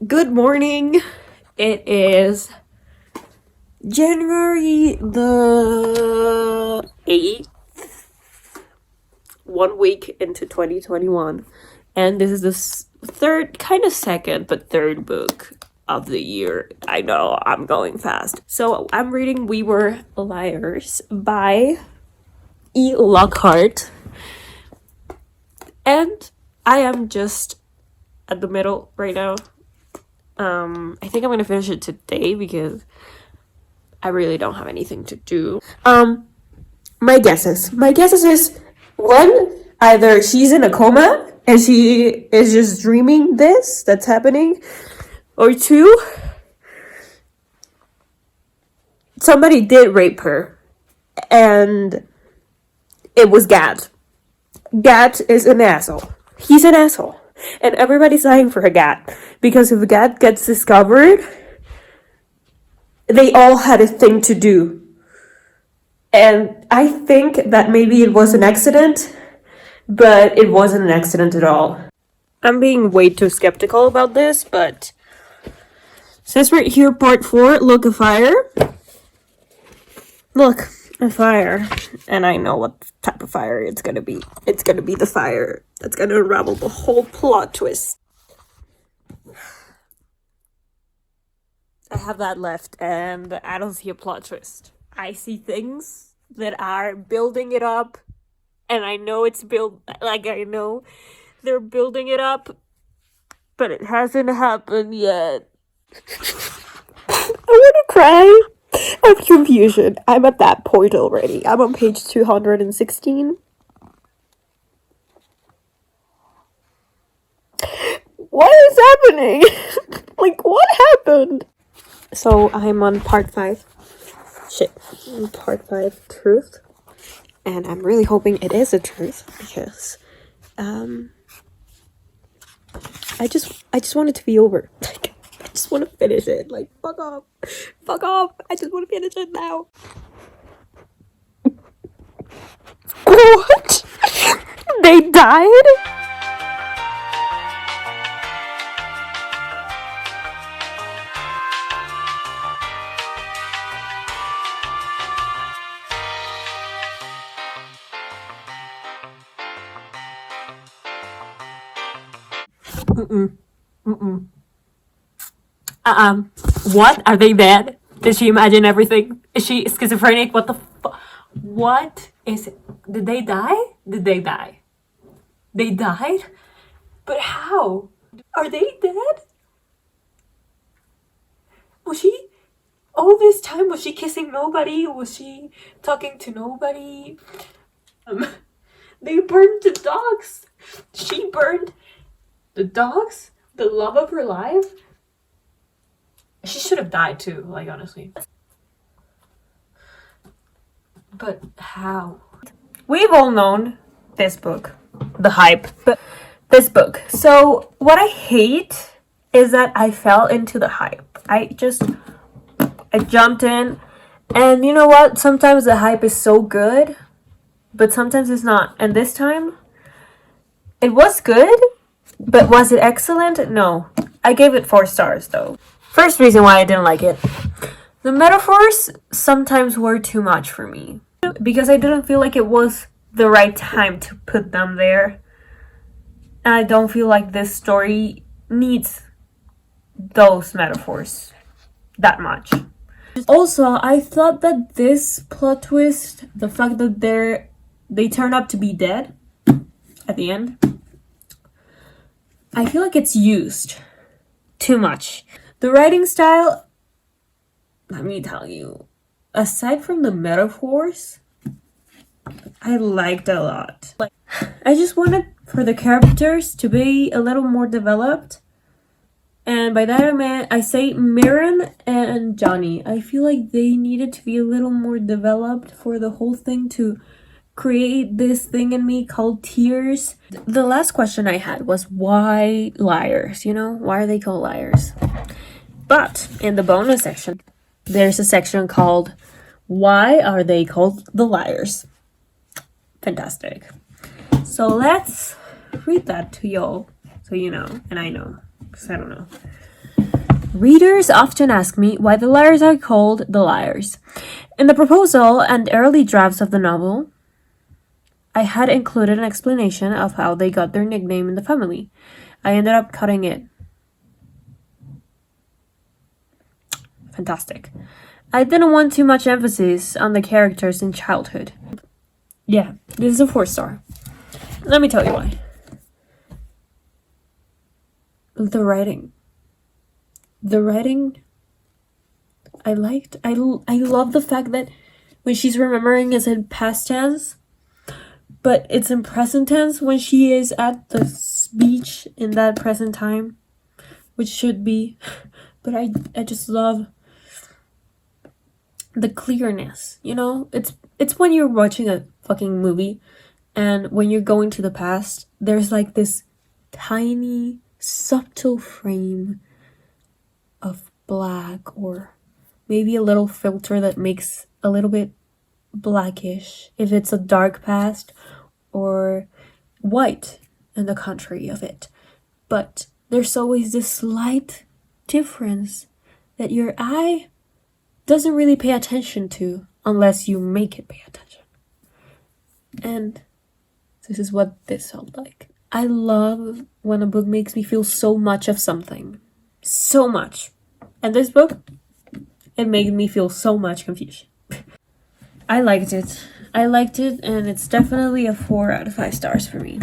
Good morning. It is January the 8th, 1 week into 2021. And this is the third book of the year. I know, I'm going fast. So I'm reading We Were Liars by E. Lockhart. And I am just at the middle right now. I think I'm gonna finish it today because I really don't have anything to do. My guesses is one, either she's in a coma and she is just dreaming that's happening, or two, somebody did rape her and it was Gad. Gad is an asshole. He's an asshole. And everybody's dying for Gad. Because if Gad gets discovered, they all had a thing to do. And I think that maybe it was an accident, but it wasn't an accident at all. I'm being way too skeptical about this, but says right here, part 4, look, a fire. Look, a fire. And I know what type of fire it's gonna be. It's gonna be the fire that's gonna unravel the whole plot twist. I have that left, and I don't see a plot twist. I see things that are building it up, and I know I know they're building it up, but it hasn't happened yet. I wanna cry of confusion. I'm at that point already. I'm on page 216. What is happening? What happened? So I'm on part 5. Part 5, truth. And I'm really hoping it is a truth because I just want it to be over. I just want to finish it. Fuck off. I just want to finish it now. What? They died? What? Are they dead? Did she imagine everything? Is she schizophrenic? What the fuck? What is it? Did they die? They died? But how? Are they dead? Was she... all this time, was she kissing nobody? Was she talking to nobody? They burned the dogs. She burned the dogs? The love of her life? She should have died too, honestly. But how? We've all known this book, the hype, but this book. So what I hate is that I fell into the hype. I jumped in, and you know what? Sometimes the hype is so good, but sometimes it's not. And this time, it was good, but was it excellent? No. I gave it 4 stars though. First reason why I didn't like it. The metaphors sometimes were too much for me. Because I didn't feel like it was the right time to put them there. And I don't feel like this story needs those metaphors that much. Also, I thought that this plot twist, the fact that they turn up to be dead at the end, I feel like it's used too much. The writing style, let me tell you, aside from the metaphors, I liked a lot. I just wanted for the characters to be a little more developed. And by that I say Mirren and Johnny. I feel like they needed to be a little more developed for the whole thing to create this thing in me called tears. The last question I had was, why liars? Why are they called liars? But in the bonus section, there's a section called, why are they called the liars? Fantastic. So let's read that to y'all, so you know, and I know, because I don't know. Readers often ask me why the liars are called the liars. In the proposal and early drafts of the novel, I had included an explanation of how they got their nickname in the family. I ended up cutting it. Fantastic. I didn't want too much emphasis on the characters in childhood. Yeah, this is a 4-star. Let me tell you why. The writing. I liked. I love the fact that when she's remembering is in past tense, but it's in present tense when she is at the beach in that present time, which should be. But I just love the clearness, you know? It's when you're watching a fucking movie and when you're going to the past, there's like this tiny, subtle frame of black or maybe a little filter that makes a little bit blackish if it's a dark past, or white in the contrary of it. But there's always this slight difference that your eye doesn't really pay attention to unless you make it pay attention. And this is what this felt like. I love when a book makes me feel so much of something. So much. And this book, it made me feel so much confusion. I liked it, and it's definitely a 4 out of 5 stars for me.